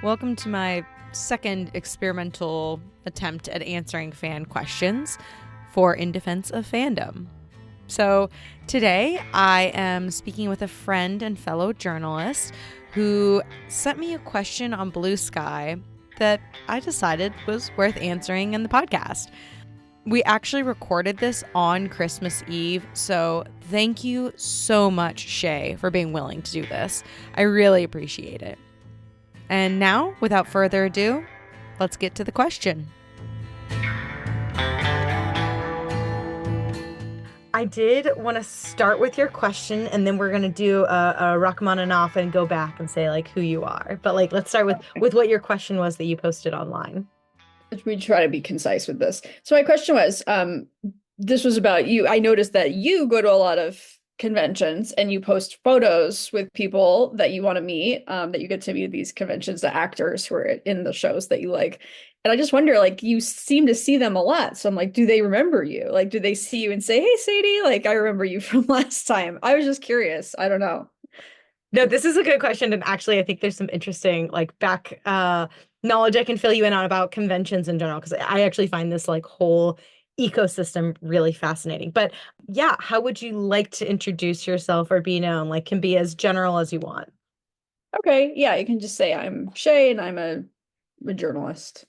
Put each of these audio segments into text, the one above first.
Welcome to my second experimental attempt at answering fan questions for In Defense of Fandom. So today I am speaking with a friend and fellow journalist who sent me a question on Bluesky that I decided was worth answering in the podcast. We actually recorded this on Christmas Eve, so thank you so much, Shae, for being willing to do this. I really appreciate it. And now, without further ado, let's get to the question. I did want to start with your question, and then we're going to do a Rachmaninoff and go back and say, like, who you are. But, like, let's start with what your question was that you posted online. We try to be concise with this. So my question was, this was about you. I noticed that you go to a lot of conventions and you post photos with people that you want to meet, that you get to meet at these conventions, the actors who are in the shows that you like. And I just wonder, like, you seem to see them a lot. So I'm like, do they remember you? Like, do they see you and say, hey, Sadie, like, I remember you from last time? I was just curious. I don't know. No, this is a good question. And actually, I think there's some interesting, like, back knowledge I can fill you in on about conventions in general, because I actually find this, like, whole ecosystem really fascinating. But yeah, how would you like to introduce yourself or be known? Like, can be as general as you want. Okay. Yeah, you can just say I'm Shae and I'm a journalist.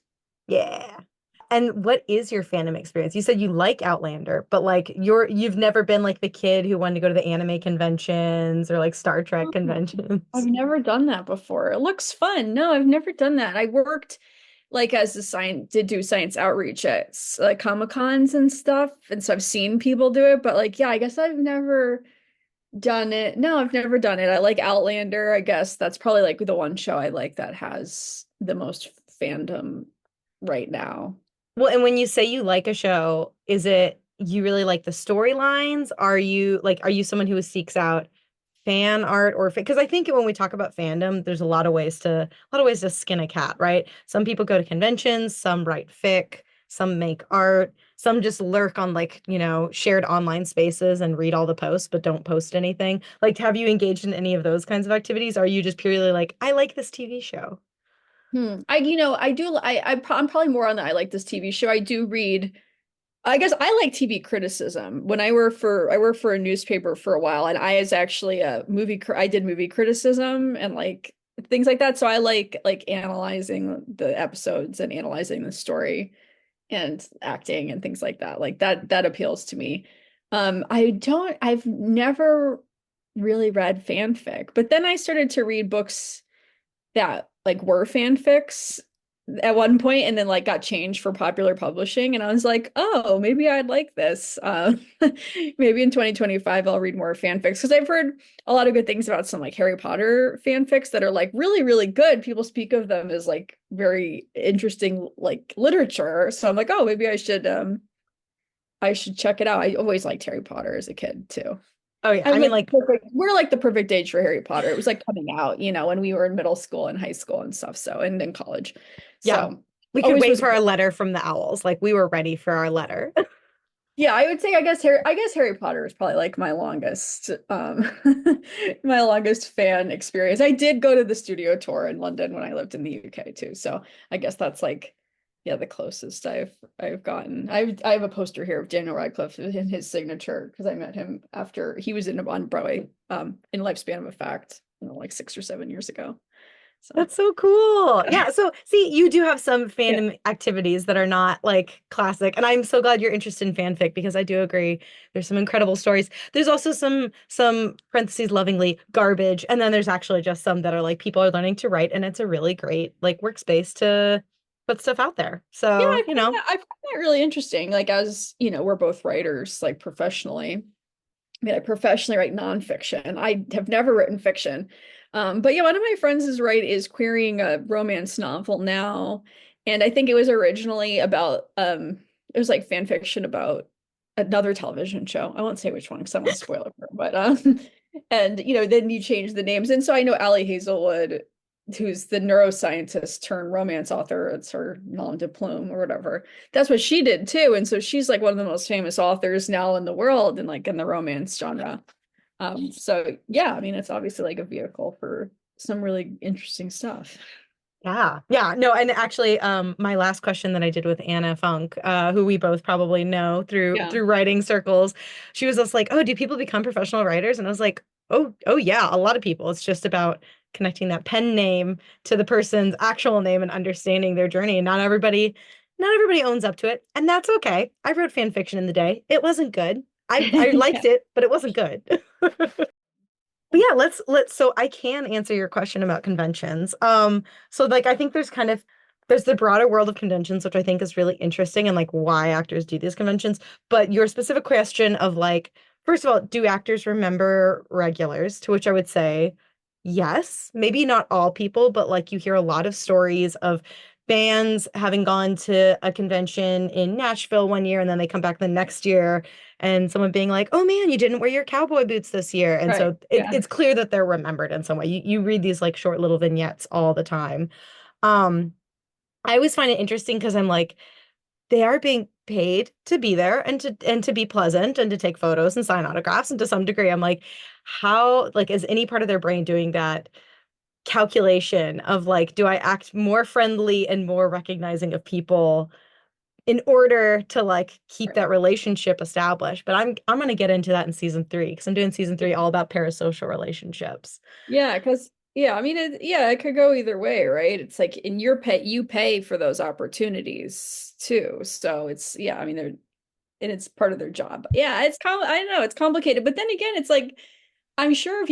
Yeah. And what is your fandom experience? You said you like Outlander, but like you've never been like the kid who wanted to go to the anime conventions or like Star Trek I've conventions. never done that before. It looks fun. No, I've never done that. I worked like as a science did do science outreach at like Comic Cons and stuff. And so I've seen people do it, but like, yeah, I guess I've never done it. No, I've never done it. I like Outlander. I guess that's probably like the one show I like that has the most fandom right now. Well, and when you say you like a show, is it you really like the storylines? Are you someone who seeks out fan art or because I think when we talk about fandom, there's a lot of ways to skin a cat, right? Some people go to conventions, some write fic, some make art, some just lurk on like, shared online spaces and read all the posts but don't post anything. Like, have you engaged in any of those kinds of activities? Or are you just purely like, I like this TV show? I do. I'm probably more on the I like this TV show. I do read. I guess I like TV criticism. When I worked for a newspaper for a while, and I was actually a I did movie criticism and like things like that. So I like analyzing the episodes and analyzing the story and acting and things like that. Like that appeals to me. I've never really read fanfic, but then I started to read books that like were fanfics at one point and then like got changed for popular publishing, and I was like, oh, maybe I'd like this. Maybe in 2025 I'll read more fanfics, because I've heard a lot of good things about some like Harry Potter fanfics that are like really really good. People speak of them as like very interesting like literature, so I'm like, oh, maybe I should check it out. I always liked Harry Potter as a kid too. Oh yeah, I I was mean, like like, perfect. We're like the perfect age for Harry Potter. It was like coming out, when we were in middle school and high school and stuff. So, and in college. yeah, So we could always wait was, for our letter from the owls. Like, we were ready for our letter. yeah, I would say, I guess Harry Potter is probably like my longest, my longest fan experience. I did go to the studio tour in London when I lived in the UK too. So I guess that's like, yeah, the closest I've gotten. I have a poster here of Daniel Radcliffe in his signature, because I met him after he was on Broadway, in Lifespan of a Fact, like 6 or 7 years ago. So That's so cool. Yeah. So, see, you do have some yeah. fandom activities that are not like classic. And I'm so glad you're interested in fanfic because I do agree there's some incredible stories. There's also some parentheses lovingly garbage. And then there's actually just some that are like people are learning to write and it's a really great like workspace to put stuff out there. Yeah, So, I find that really interesting. Like, as we're both writers, like professionally. I mean, I professionally write nonfiction. I have never written fiction. But yeah, one of my friends is querying a romance novel now. And I think it was originally about it was like fan fiction about another television show. I won't say which one because I won't spoil it for her, but and then you change the names. And so I know Allie Hazelwood, who's the neuroscientist turned romance author. It's her nom de plume or whatever. That's what she did too. And so she's like one of the most famous authors now in the world and like in the romance genre. So yeah, I mean, it's obviously like a vehicle for some really interesting stuff. Yeah. Yeah. No, and actually, my last question that I did with Anna Funk, who we both probably know Yeah. through writing circles, she was just like, "Oh, do people become professional writers?" And I was like, "Oh, yeah, a lot of people. It's just about connecting that pen name to the person's actual name and understanding their journey. And not everybody owns up to it, and that's okay. I wrote fan fiction in the day. It wasn't good. I Yeah. liked it, but it wasn't good." But yeah, let's so I can answer your question about conventions. So like I think there's the broader world of conventions, which I think is really interesting and like why actors do these conventions. But your specific question of like, first of all, do actors remember regulars? To which I would say yes. Maybe not all people, but like you hear a lot of stories of fans having gone to a convention in Nashville one year and then they come back the next year and someone being like, "Oh man, you didn't wear your cowboy boots this year." And Right. so Yeah. it's clear that they're remembered in some way. You read these like short little vignettes all the time. Um, I always find it interesting because I'm like, they are being paid to be there and to be pleasant and to take photos and sign autographs. And to some degree, I'm like, how like is any part of their brain doing that calculation of like, do I act more friendly and more recognizing of people in order to like keep that relationship established. But I'm gonna get into that in season three because I'm doing season three all about parasocial relationships. Yeah, because yeah, I mean it could go either way, right? It's like in your pay you pay for those opportunities too. So it's yeah, I mean they're and it's part of their job. Yeah, I don't know, it's complicated. But then again, it's like I'm sure if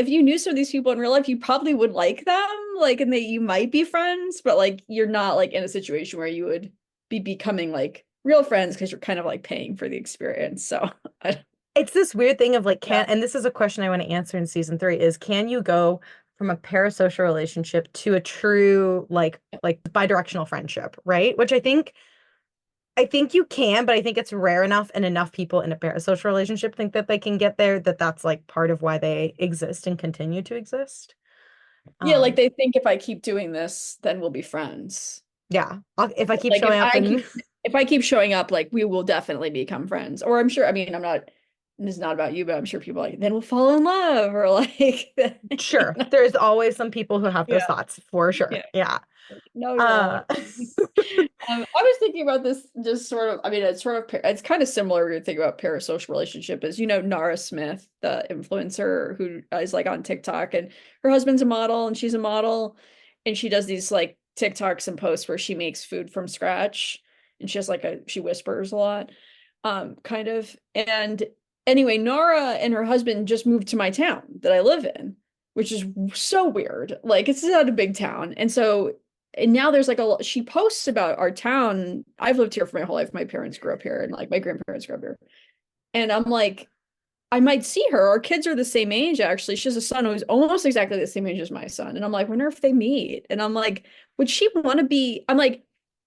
you knew some of these people in real life, you probably would like them, like and you might be friends, but like you're not like in a situation where you would be becoming like real friends because you're kind of like paying for the experience. So I, It's this weird thing of like yeah. and this is a question I want to answer in season three is can you go from a parasocial relationship to a true like bidirectional friendship, right? Which I think you can, but I think it's rare enough and enough people in a parasocial relationship think that they can get there that that's like part of why they exist and continue to exist. Yeah, like Um, they think if I keep doing this, then we'll be friends. yeah, if I keep Like showing up and if I keep showing up, like we will definitely become friends. Or I'm sure, I mean, I'm not this is not about you, but I'm sure people like then we'll fall in love or like you sure, know? there's always some people who have those Yeah, thoughts for sure. yeah. Yeah. No, you Uh, won't. I was thinking about this just sort of, I mean, it's kind of similar when you think about parasocial relationship is, Nara Smith, the influencer who is like on TikTok and her husband's a model and she's a model and she does these like TikToks and posts where she makes food from scratch and she has she whispers a lot, kind of. And anyway, Nara and her husband just moved to my town that I live in, which is so weird. Like it's not a big town. And now there's like she posts about our town. I've lived here for my whole life. My parents grew up here and like my grandparents grew up here. And I'm like, I might see her. Our kids are the same age, actually. She has a son who's almost exactly the same age as my son. And I'm like, wonder if they meet. And I'm like, would she want to be? I'm like,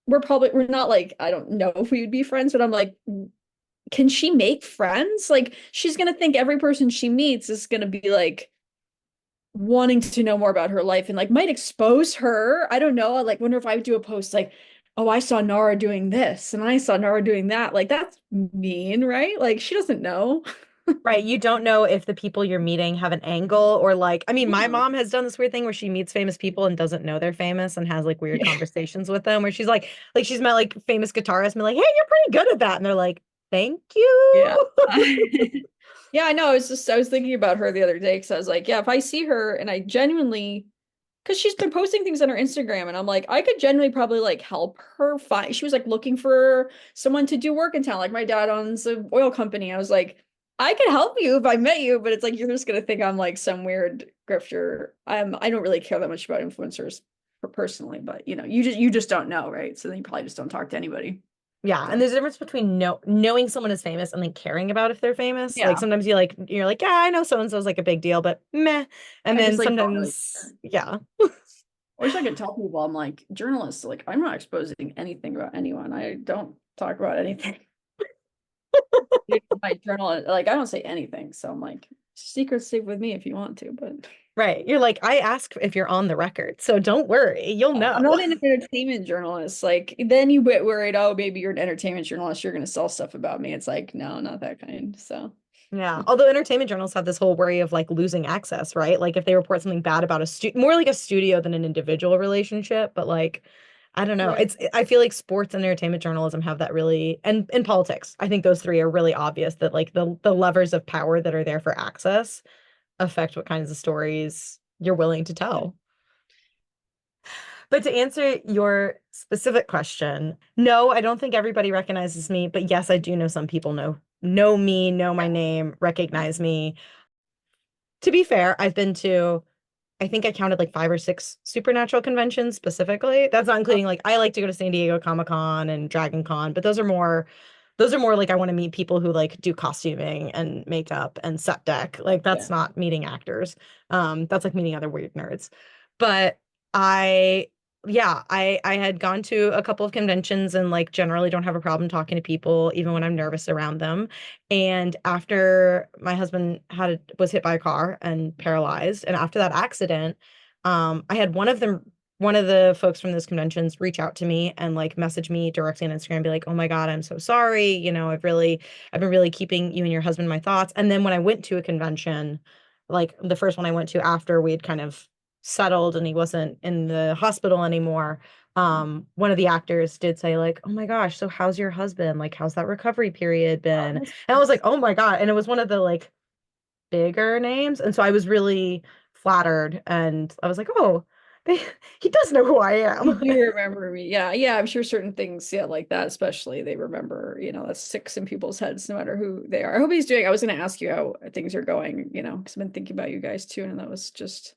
we're not like, I don't know if we would be friends, but I'm like, can she make friends? Like, she's gonna think every person she meets is gonna be like wanting to know more about her life and like might expose her. I don't know. I like wonder if I would do a post like, oh, I saw Nara doing this and I saw Nara doing that. Like that's mean, right? Like she doesn't know. right, you don't know if the people you're meeting have an angle or like, I mean, my Yeah. mom has done this weird thing where she meets famous people and doesn't know they're famous and has like weird Yeah. conversations with them where she's like she's met like famous guitarists and be like, "Hey, you're pretty good at that." And they're like, "Thank Yeah. you." Yeah, I know. I was thinking about her the other day because I was like, yeah, if I see her and I genuinely because she's been posting things on her Instagram and I'm like, I could genuinely probably like help her find she was like looking for someone to do work in town. Like my dad owns an oil company. I was like, I could help you if I met you, but it's like you're just gonna think I'm like some weird grifter. I don't really care that much about influencers personally, but you just don't know, right? So then you probably just don't talk to anybody. Yeah, and So there's a difference between knowing someone is famous and then caring about if they're famous. Like yeah, sometimes you're like, yeah, I know so and so's like a big deal, but meh. And I just then like don't really care. sometimes, yeah, I wish I could tell people I'm like journalists, like I'm not exposing anything about anyone. I don't talk about anything. My journal, like I don't say anything. So I'm like, secrets safe with me if you want to, but right. You're like, I ask if you're on the record, so don't worry, you'll I'm know. not an entertainment journalist. Like then you get worried, oh, maybe you're an entertainment journalist, you're gonna sell stuff about me. It's like, no, not that kind. So Yeah. Although entertainment journals have this whole worry of like losing access, right? Like if they report something bad about a more like a studio than an individual relationship, but like I don't know. Right. I feel like sports and entertainment journalism have that really, and in politics. I think those three are really obvious that like the levers of power that are there for access affect what kinds of stories you're willing to Yeah. tell. But to answer your specific question, no, I don't think everybody recognizes me, but yes, I do know some people know me, know my name, recognize me. To be fair, I've been to, I think I counted like 5 or 6 supernatural conventions specifically. That's not including like I like to go to San Diego Comic-Con and Dragon Con, but those are more like I want to meet people who like do costuming and makeup and set deck. Like Yeah. that's not meeting actors. That's like meeting other weird nerds. But I yeah, I had gone to a couple of conventions and like generally don't have a problem talking to people even when I'm nervous around them. And after my husband was hit by a car and paralyzed, and after that accident, I had one of the folks from those conventions reach out to me and like message me directly on Instagram, be like, "Oh my God, I'm so sorry. I've been really keeping you and your husband in my thoughts." And then when I went to a convention, like the first one I went to after we had kind of settled and he wasn't in the hospital anymore, one of the actors did say like, "Oh my gosh, so how's your husband? Like, how's that recovery period Oh, been?" that's And I was like, nice. "Oh my God." And it was one of the like bigger names. And so I was really flattered and I was like, "Oh, they, he does know who I You am." do remember me. Yeah, yeah, I'm sure certain things, yeah, like that, especially they remember, that sticks in people's heads no matter who they are. I hope he's doing. I was going to ask you how things are going, because I've been thinking about you guys too, and that was just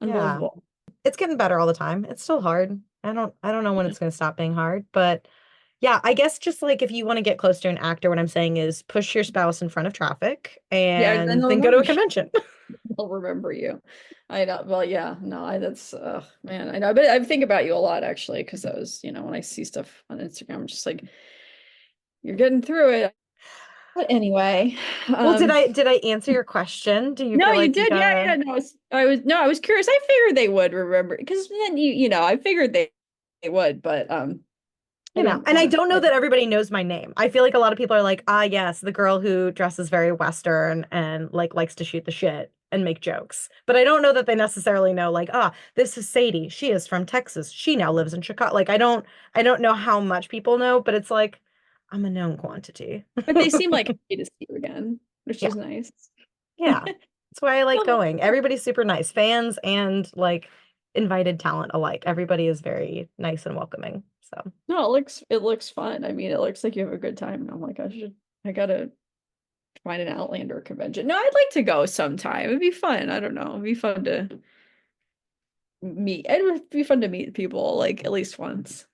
Yeah. unbelievable. It's getting better all the time. It's still hard. I don't know when it's going to stop being hard, but yeah, I guess just like if you want to get close to an actor, what I'm saying is push your spouse in front of traffic Yeah, then and they'll then go to remember a convention. they'll remember you. I know. Well, yeah, no, that's man, I know. But I think about you a lot actually, because that was, when I see stuff on Instagram, I'm just like, you're getting through it. But anyway, Well, did um, I answer your question? Do you no, feel you like you did. got Yeah, yeah. a No, I was curious. I figured they would remember because then I figured they would, but I didn't And I want don't know to. that everybody knows my name. I feel like a lot of people are like, "Ah, yes, the girl who dresses very Western and like likes to shoot the shit and make jokes." But I don't know that they necessarily know like, "Ah, this is Sadie. She is from Texas. She now lives in Chicago." Like I don't know how much people know, but it's like I'm a known quantity. But they seem like happy to see you again, which Yeah. is nice. Yeah. That's why I like No, going. Everybody's super nice, fans and like invited talent alike. Everybody is very nice and welcoming. So, no, it looks fun. I mean, it looks like you have a good time. And I'm like, I gotta find an Outlander convention. No, I'd like to go sometime. It'd be fun. I don't know. It'd be fun to meet. It would be fun to meet people like at least once.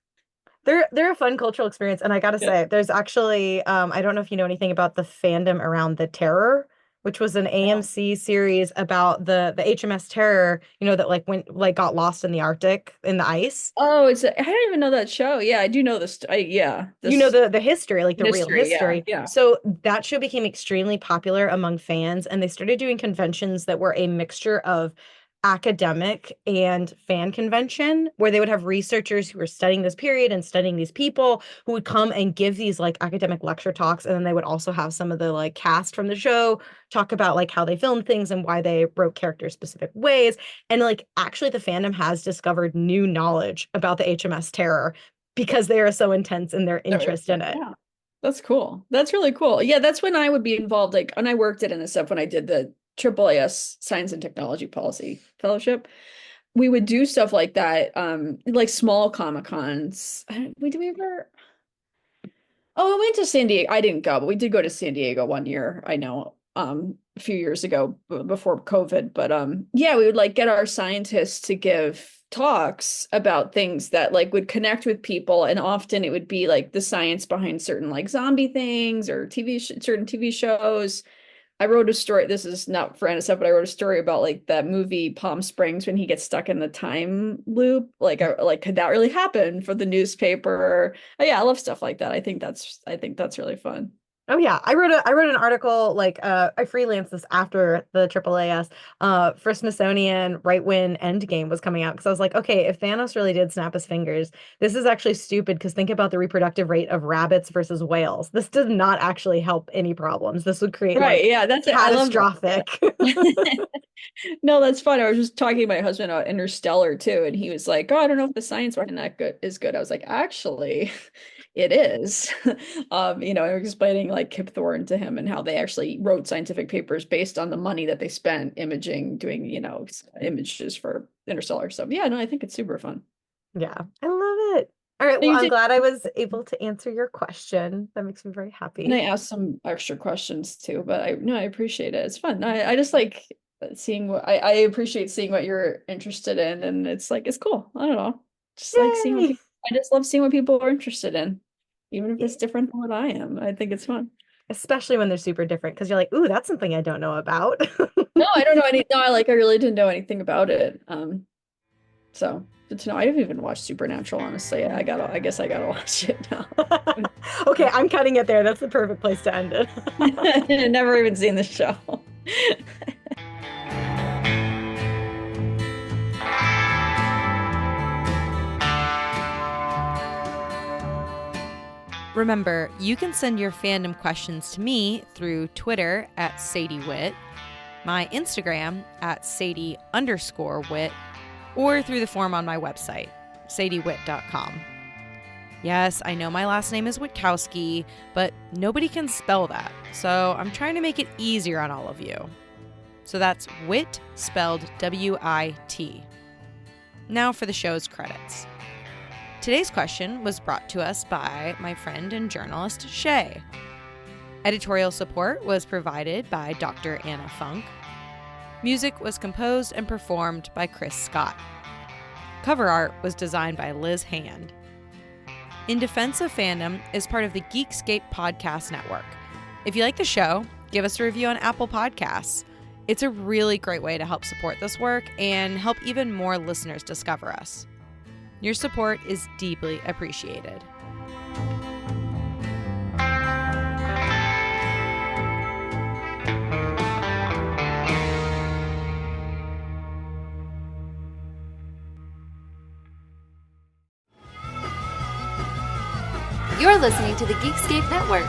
they're a fun cultural experience, and I gotta Yeah. say, there's actually I don't know if you know anything about the fandom around the Terror, which was an No. AMC series about the HMS Terror, that like went like got lost in the Arctic in the ice. Oh, I don't even know that show. Yeah, I do know this. Yeah, You know this the history, like the real history. Yeah, history. yeah. So that show became extremely popular among fans, and they started doing conventions that were a mixture of academic and fan convention, where they would have researchers who were studying this period and studying these people who would come and give these like academic lecture talks, and then they would also have some of the like cast from the show talk about like how they filmed things and why they wrote characters specific ways. And like actually the fandom has discovered new knowledge about the HMS Terror because they are so intense in their interest in it. Yeah. That's cool. That's really cool. Yeah, that's when I would be involved. Like when I worked at NSF, when I did the AAAS Science and Technology Policy Fellowship, we would do stuff like that, like small Comic Cons. Did we ever? Oh, we went to San Diego. I didn't go, but we did go to San Diego one year. I know, a few years ago before COVID. But yeah, we would like get our scientists to give talks about things that like would connect with people, and often it would be like the science behind certain like zombie things or certain TV shows. I wrote a story. This is not for NSF, but I wrote a story about like that movie Palm Springs when he gets stuck in the time loop. Like could that really happen for the newspaper? Yeah, I love stuff like that. I think that's really fun. Oh yeah, I wrote an article like I freelanced this after the AAAS for Smithsonian right when Endgame was coming out because I was like, okay, if Thanos really did snap his fingers, this is actually stupid because think about the reproductive rate of rabbits versus whales. This does not actually help any problems. This would create Right. like Yeah, that's it. I love catastrophic. No, that's fun. I was just talking to my husband about Interstellar too, and he was like, "Oh, I don't know if the science behind that good is good." I was like, "Actually, it is." I was explaining like Kip Thorne to him and how they actually wrote scientific papers based on the money that they spent imaging, doing, images for Interstellar. So yeah, no, I think it's super fun. Yeah, I love it. All right, So well, you I'm did, glad I was able to answer your question. That makes me very and I happy. asked some extra questions too, but I appreciate it. It's fun. I just like seeing what I appreciate seeing what you're interested in, and it's like it's cool. I don't know. Just like seeing what Yay! people I just love seeing what people are interested in. Even if it's different than what I am. I think it's fun. Especially when they're super different because you're like, ooh, that's something I don't know about. No, I don't know any no, I really didn't know anything about it. So good to know. I haven't even watched Supernatural, honestly. I guess I gotta watch it now. Okay, I'm cutting it there. That's the perfect place to end it. I've never even seen the show. Remember, you can send your fandom questions to me through Twitter at SadieWit, my Instagram at Sadie_wit, or through the form on my website, sadiewit.com. Yes, I know my last name is Witkowski, but nobody can spell that, so I'm trying to make it easier on all of you. So that's Wit spelled W-I-T. Now for the show's credits. Today's question was brought to us by my friend and journalist, Shae. Editorial support was provided by Dr. Anna Funk. Music was composed and performed by Chris Scott. Cover art was designed by Liz Hand. In Defense of Fandom is part of the Geekscape Podcast Network. If you like the show, give us a review on Apple Podcasts. It's a really great way to help support this work and help even more listeners discover us. Your support is deeply appreciated. You're listening to the Geekscape Network.